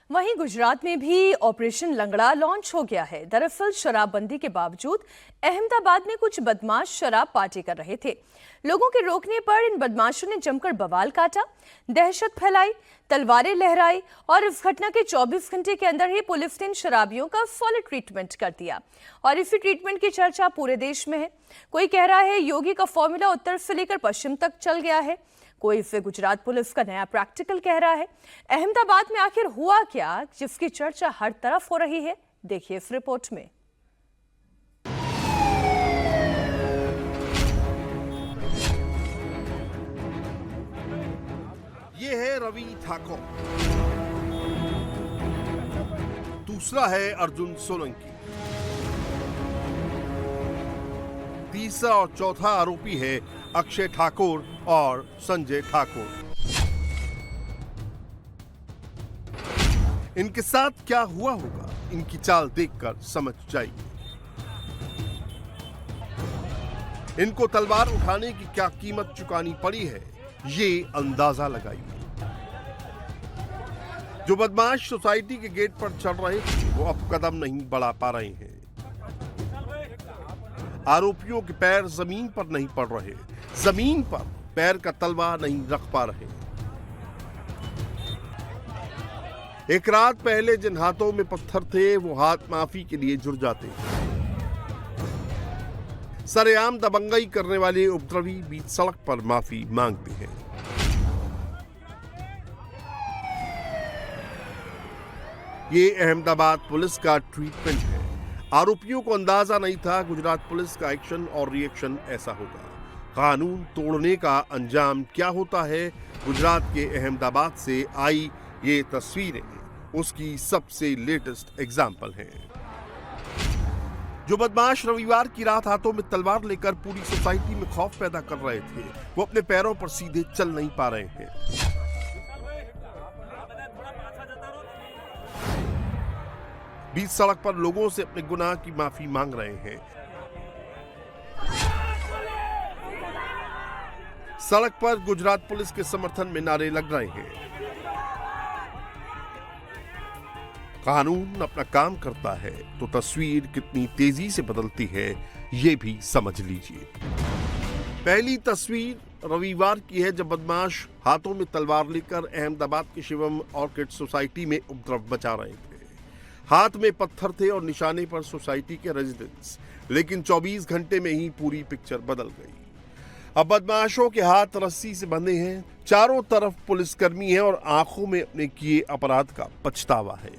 वहीं गुजरात में भी ऑपरेशन लंगड़ा लॉन्च हो गया है। दरअसल शराबबंदी के बावजूद अहमदाबाद में कुछ बदमाश शराब पार्टी कर रहे थे। लोगों के रोकने पर इन बदमाशों ने जमकर बवाल काटा, दहशत फैलाई, तलवारें लहराई और इस घटना के 24 घंटे के अंदर ही पुलिस ने इन शराबियों का फुल ट्रीटमेंट कर दिया। और इसी ट्रीटमेंट की चर्चा पूरे देश में है। कोई कह रहा है योगी का फॉर्मूला उत्तर से लेकर पश्चिम तक चल गया है, कोई इसे गुजरात पुलिस का नया प्रैक्टिकल कह रहा है। अहमदाबाद में आखिर हुआ क्या, जिसकी चर्चा हर तरफ हो रही है, देखिए इस रिपोर्ट में। ये है रवि ठाकुर, दूसरा है अर्जुन सोलंकी, तीसरा और चौथा आरोपी है अक्षय ठाकुर और संजय ठाकुर। इनके साथ क्या हुआ होगा, इनकी चाल देखकर समझ जाइए। इनको तलवार उठाने की क्या कीमत चुकानी पड़ी है, ये अंदाजा लगाइए। जो बदमाश सोसाइटी के गेट पर चढ़ रहे थे वो अब कदम नहीं बढ़ा पा रहे हैं। आरोपियों के पैर जमीन पर नहीं पड़ रहे, जमीन पर पैर का तलवा नहीं रख पा रहे। एक रात पहले जिन हाथों में पत्थर थे वो हाथ माफी के लिए जुड़ जाते। सरेआम दबंगई करने वाले उपद्रवी बीच सड़क पर माफी मांगते हैं। ये अहमदाबाद पुलिस का ट्रीटमेंट है। आरोपियों को अंदाजा नहीं था गुजरात पुलिस का एक्शन और रिएक्शन ऐसा होगा। कानून तोड़ने का अंजाम क्या होता है, गुजरात के अहमदाबाद से आई ये तस्वीरें उसकी सबसे लेटेस्ट एग्जाम्पल हैं। जो बदमाश रविवार की रात हाथों में तलवार लेकर पूरी सोसाइटी में खौफ पैदा कर रहे थे वो अपने पैरों पर सीधे चल नहीं पा रहे हैं। बीच सड़क पर लोगों से अपने गुनाह की माफी मांग रहे हैं। सड़क पर गुजरात पुलिस के समर्थन में नारे लग रहे हैं। कानून अपना काम करता है तो तस्वीर कितनी तेजी से बदलती है ये भी समझ लीजिए। पहली तस्वीर रविवार की है जब बदमाश हाथों में तलवार लेकर अहमदाबाद के शिवम ऑर्किड सोसाइटी में उपद्रव मचा रहे थे। हाथ में पत्थर थे और निशाने पर सोसाइटी के रेजिडेंट्स, लेकिन 24 घंटे में ही पूरी पिक्चर बदल गई। अब बदमाशों के हाथ रस्सी से बंधे हैं, चारों तरफ पुलिसकर्मी हैं और आंखों में अपने किए अपराध का पछतावा है।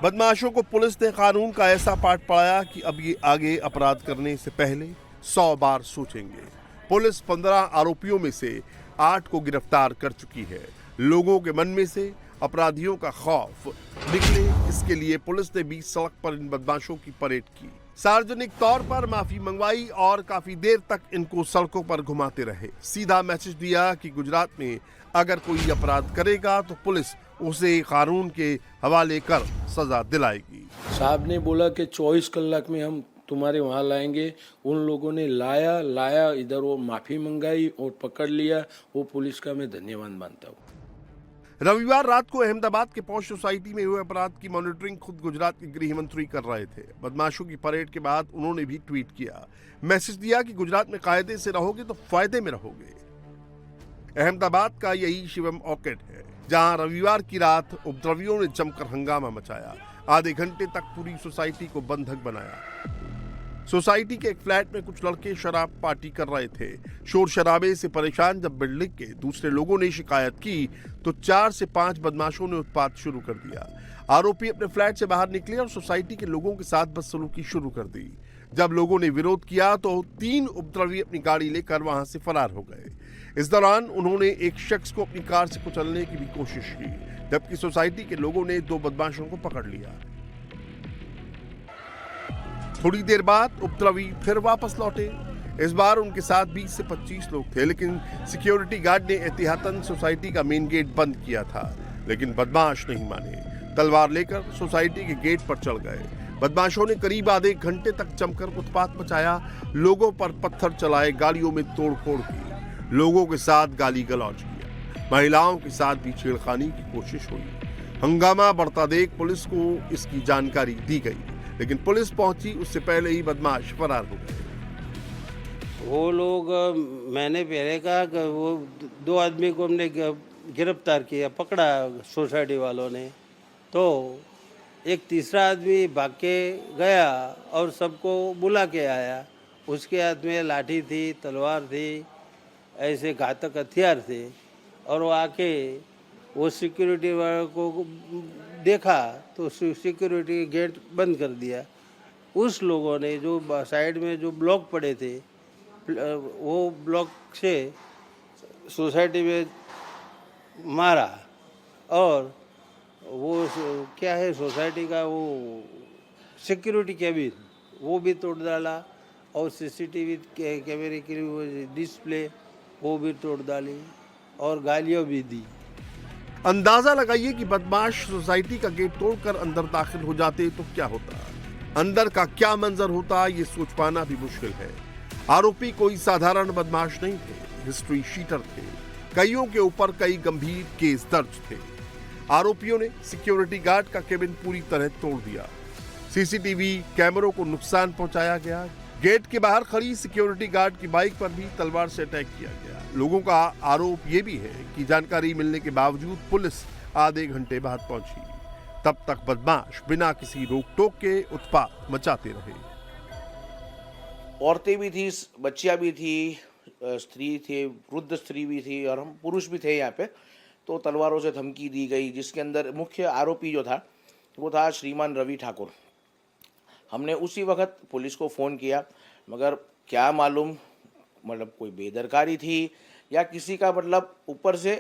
बदमाशों को पुलिस ने कानून का ऐसा पाठ पढ़ाया कि अब ये आगे अपराध करने से पहले 100 बार सोचेंगे। पुलिस 15 आरोपियों में से 8 को गिरफ्तार कर चुकी है। लोगों के मन में से अपराधियों का खौफ निकले, इसके लिए पुलिस ने बीच सड़क पर इन बदमाशों की परेड की, सार्वजनिक तौर पर माफी मंगवाई और काफी देर तक इनको सड़कों पर घुमाते रहे। सीधा मैसेज दिया कि गुजरात में अगर कोई अपराध करेगा तो पुलिस उसे कानून के हवाले कर सजा दिलाएगी। साहब ने बोला कि 24 कलाक में हम तुम्हारे वहाँ लाएंगे। उन लोगों ने लाया इधर, वो माफी मंगाई और पकड़ लिया। वो पुलिस का मैं धन्यवाद मानता हूँ। रविवार रात को अहमदाबाद के पॉश सोसाइटी में हुए अपराध की मॉनिटरिंग खुद गुजरात के गृह मंत्री कर रहे थे। बदमाशों की परेड के बाद उन्होंने भी ट्वीट किया, मैसेज दिया कि गुजरात में कायदे से रहोगे तो फायदे में रहोगे। अहमदाबाद का यही शिवम ऑर्किड है जहां रविवार की रात उपद्रवियों ने जमकर हंगामा मचाया। आधे घंटे तक पूरी सोसाइटी को बंधक बनाया। सोसाइटी के एक फ्लैट में कुछ लड़के शराब पार्टी कर रहे थे। शोर शराबे से परेशान जब बिल्डिंग के दूसरे लोगों ने शिकायत की तो 4 से 5 बदमाशों ने उत्पात शुरू कर दिया। आरोपी अपने फ्लैट से बाहर निकले और सोसाइटी के लोगों के साथ बदसलूकी शुरू कर दी। जब लोगों ने विरोध किया तो 3 उपद्रवी अपनी गाड़ी लेकर वहां से फरार हो गए। इस दौरान उन्होंने एक शख्स को अपनी कार से कुचलने की भी कोशिश की, जबकि सोसाइटी के लोगों ने 2 बदमाशों को पकड़ लिया। थोड़ी देर बाद उपद्रवी फिर वापस लौटे। इस बार उनके साथ 20 से 25 लोग थे, लेकिन सिक्योरिटी गार्ड ने एहतियातन सोसाइटी का मेन गेट बंद किया था। लेकिन बदमाश नहीं माने, तलवार लेकर सोसाइटी के गेट पर चढ़ गए। बदमाशों ने करीब आधे घंटे तक जमकर उत्पात मचाया, लोगों पर पत्थर चलाए, गाड़ियों में तोड़फोड़ की, लोगों के साथ गाली गलौज किया, महिलाओं के साथ भी छेड़खानी की कोशिश हुई। हंगामा बढ़ता देख पुलिस को इसकी जानकारी दी गई, लेकिन पुलिस पहुंची उससे पहले ही बदमाश फरार हो गए। वो लोग मैंने पहले कहा कि वो 2 आदमी को हमने गिरफ्तार किया, पकड़ा सोसाइटी वालों ने, तो एक तीसरा आदमी भाग के गया और सबको बुला के आया। उसके हाथ में लाठी थी, तलवार थी, ऐसे घातक हथियार थे, और वो आके वो सिक्योरिटी वालों को देखा तो सिक्योरिटी गेट बंद कर दिया। उस लोगों ने जो साइड में जो ब्लॉक पड़े थे, वो ब्लॉक से सोसाइटी में मारा, और वो क्या है सोसाइटी का वो सिक्योरिटी कैबिन वो भी तोड़ डाला, और सीसीटीवी कैमरे की वो डिस्प्ले वो भी तोड़ डाली, और गालियाँ भी दी। अंदाजा लगाइए कि बदमाश सोसाइटी का गेट तोड़कर अंदर दाखिल हो जाते तो क्या होता, अंदर का क्या मंजर होता, ये सोच पाना भी मुश्किल है। आरोपी कोई साधारण बदमाश नहीं थे, हिस्ट्री शीटर थे, कईयों के ऊपर कई गंभीर केस दर्ज थे। आरोपियों ने सिक्योरिटी गार्ड का केबिन पूरी तरह तोड़ दिया, सीसीटीवी कैमरों को नुकसान पहुंचाया गया, गेट के बाहर खड़ी सिक्योरिटी गार्ड की बाइक पर भी तलवार से अटैक किया गया। लोगों का आरोप यह भी है कि जानकारी मिलने के बावजूद पुलिस आधे घंटे बाद पहुंची, तब तक बदमाश बिना किसी रोक टोक के उत्पात मचाते रहे। औरतें भी थी, बच्चियां भी थी, स्त्री थे, वृद्ध स्त्री भी थी, और हम पुरुष भी थे यहाँ पे। तो तलवारों से धमकी दी गई, जिसके अंदर मुख्य आरोपी जो था वो था श्रीमान रवि ठाकुर। हमने उसी वक्त पुलिस को फ़ोन किया, मगर क्या मालूम, मतलब कोई बेदरकारी थी या किसी का मतलब ऊपर से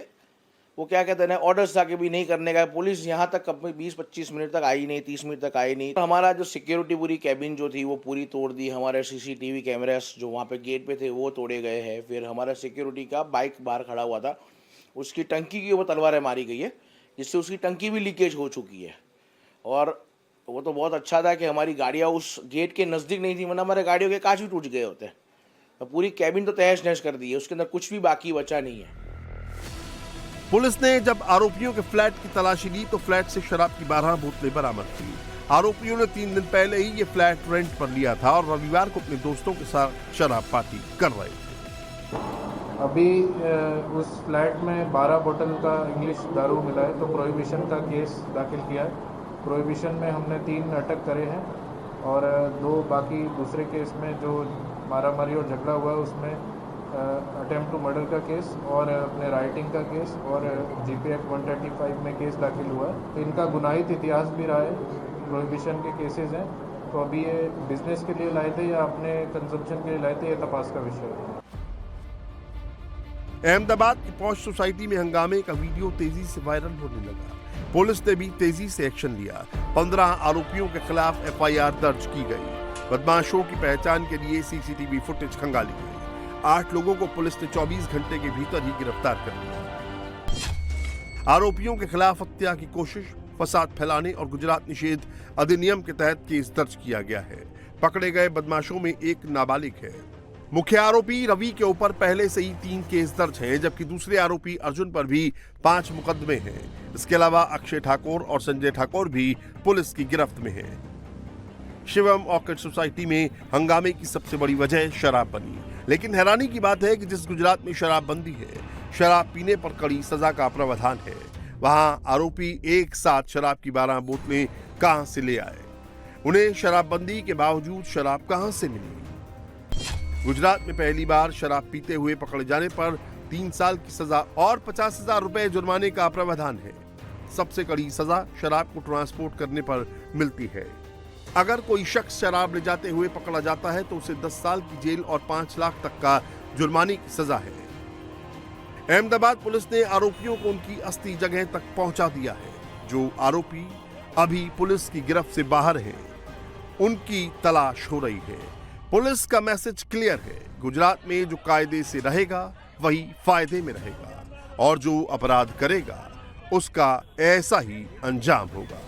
वो क्या कहते हैं ऑर्डर्स आके भी नहीं करने का। पुलिस यहाँ तक 20-25 मिनट तक आई नहीं, 30 मिनट तक आई नहीं। हमारा जो सिक्योरिटी पूरी कैबिन जो थी वो पूरी तोड़ दी, हमारे सीसीटीवी कैमरास जो वहाँ पे गेट पे थे वो तोड़े गए हैं। फिर हमारा सिक्योरिटी का बाइक बाहर खड़ा हुआ था, उसकी टंकी की वो तलवारें मारी गई है, जिससे उसकी टंकी भी लीकेज हो चुकी है। और वो तो बहुत अच्छा था कि हमारी गाड़ियाँ उस गेट के नज़दीक नहीं थी, वरना हमारे गाड़ियों के कांच भी टूट गए होते। पूरी कैबिन तो तहस नहस कर दी है, उसके अंदर कुछ भी बाकी बचा नहीं है। पुलिस ने जब आरोपियों के फ्लैट की तलाशी ली तो फ्लैट से शराब की 12 बोतलें बरामद की। आरोपियों ने 3 दिन पहले ही ये फ्लैट रेंट पर लिया था और रविवार को अपने दोस्तों के साथ शराब पार्टी कर रहे थे। अभी उस फ्लैट में 12 बोतल का इंग्लिश दारू मिला है, तो प्रोहिबिशन का केस दाखिल किया है। प्रोहिबिशन में हमने 3 अटक करे हैं, और 2 बाकी दूसरे केस में जो मारामारी और झगड़ा हुआ है उसमें अटेम्प्ट टू मर्डर का केस और अपने राइटिंग का केस और जीपी एक्ट 135 में केस दाखिल हुआ है। तो इनका गुनाहित इतिहास भी रहा है, प्रोहिबिशन के केसेस हैं। तो अभी ये बिजनेस के लिए लाए थे या अपने कंजम्पशन के लिए लाए थे, ये तपास का विषय है। अहमदाबाद की पॉश सोसाइटी में हंगामे का वीडियो तेजी से वायरल होने लगा। पुलिस ने भी तेजी से एक्शन लिया। 15 आरोपियों के खिलाफ एफआईआर दर्ज की गई। बदमाशों की पहचान के लिए सीसीटीवी फुटेज खंगाली गई। 8 लोगों को पुलिस ने 24 घंटे के भीतर ही गिरफ्तार कर लिया। आरोपियों के खिलाफ हत्या की कोशिश, फसाद फैलाने और गुजरात निषेध अधिनियम के तहत केस दर्ज किया गया है। पकड़े गए बदमाशों में एक नाबालिग है। मुख्य आरोपी रवि के ऊपर पहले से ही 3 केस दर्ज हैं, जबकि दूसरे आरोपी अर्जुन पर भी 5 मुकदमे हैं। इसके अलावा अक्षय ठाकुर और संजय ठाकुर भी पुलिस की गिरफ्त में हैं। शिवम ऑर्किड सोसाइटी में हंगामे की सबसे बड़ी वजह शराब बनी, लेकिन हैरानी की बात है कि जिस गुजरात में शराबबंदी है, शराब पीने पर कड़ी सजा का प्रावधान है, वहां आरोपी एक साथ शराब की 12 बोतलें कहां से ले आए? उन्हें शराबबंदी के बावजूद शराब कहां से मिली? गुजरात में पहली बार शराब पीते हुए पकड़े जाने पर 3 साल की सजा और 50,000 रुपए जुर्माने का प्रावधान है। सबसे कड़ी सजा शराब को ट्रांसपोर्ट करने पर मिलती है। अगर कोई शख्स शराब ले जाते हुए पकड़ा जाता है तो उसे 10 साल की जेल और 5 लाख तक का जुर्माने की सजा है। अहमदाबाद पुलिस ने आरोपियों को उनकी असली जगह तक पहुंचा दिया है। जो आरोपी अभी पुलिस की गिरफ्त से बाहर हैं, उनकी तलाश हो रही है। पुलिस का मैसेज क्लियर है, गुजरात में जो कायदे से रहेगा वही फायदे में रहेगा, और जो अपराध करेगा उसका ऐसा ही अंजाम होगा।